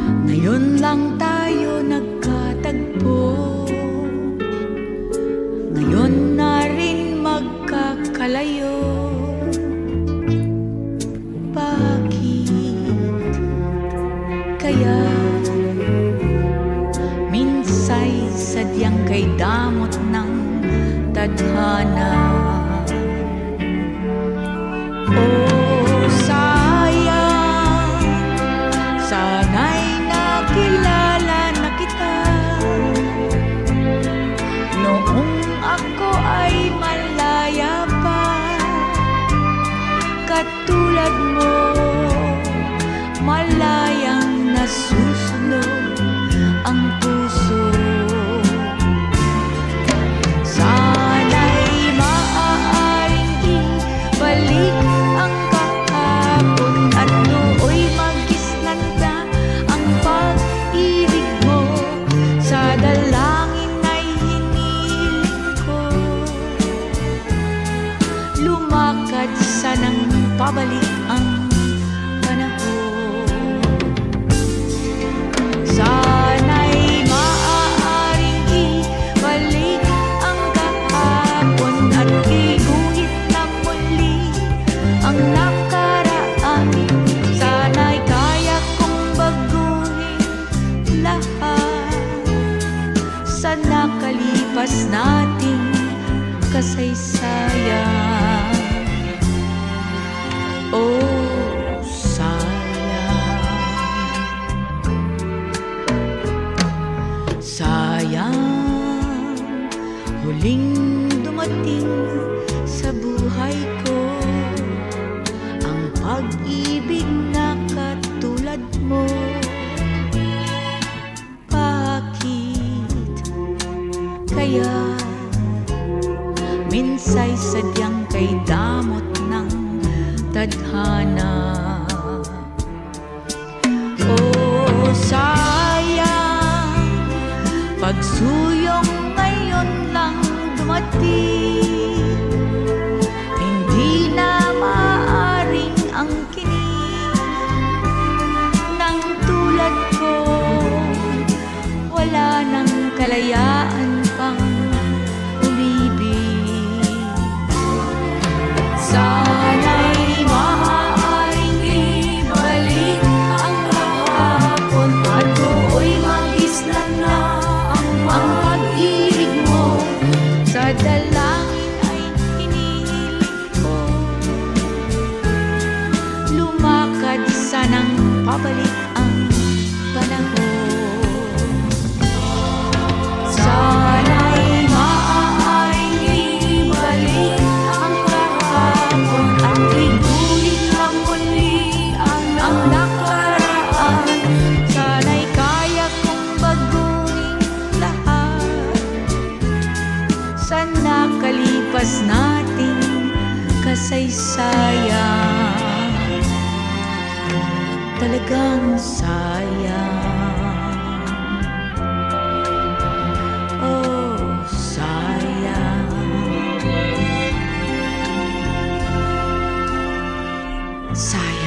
Ngayon lang tayo nagkatagpo, ngayon na rin magkakalayo. Bakit kaya minsay sadyang kay damot ng tadhana? Oh, sayang, sana'y nakilala na kita noong ako ay malaya pa. Katulad mo, malayang nasusunod ang puso. Sana'y maaaring ibalik ang kahapon at nooy magisnan na ang pag-ibig mo. Sa dalangin ay hiniling ko, lumakad sanang pabalik ang panahon. Sana'y maaaring ibalik ang kahapon at iulit na muli ang nakaraan. Sana'y kaya kong baguhin lahat sa nakalipas nating kasaysayan. Oh, sayang, sayang, huling dumating sa buhay ko ang pag-ibig na katulad mo. Bakit kaya minsay sadyang kay damot ng tadhana? Oh, sayang, pagsuyong ngayon lang dumating, hindi na maaaring angkinin ng tulad ko. Wala nang kalayaan pang umibig. Sana'y maaaring ibalik ang kahapon at nooy magisnan na ang pag-ibig mo. Sa dalangin ay hinihiling ko, lumakad sanang pabalik ang panahon. Sana'y maaaring ibalik ang kahapon at iguhin na muli ang nakaraan. Sana'y kaya kong baguhin lahat sa nakalipas nating kasaysayan. Talagang sayang, oh, sayang, sayang.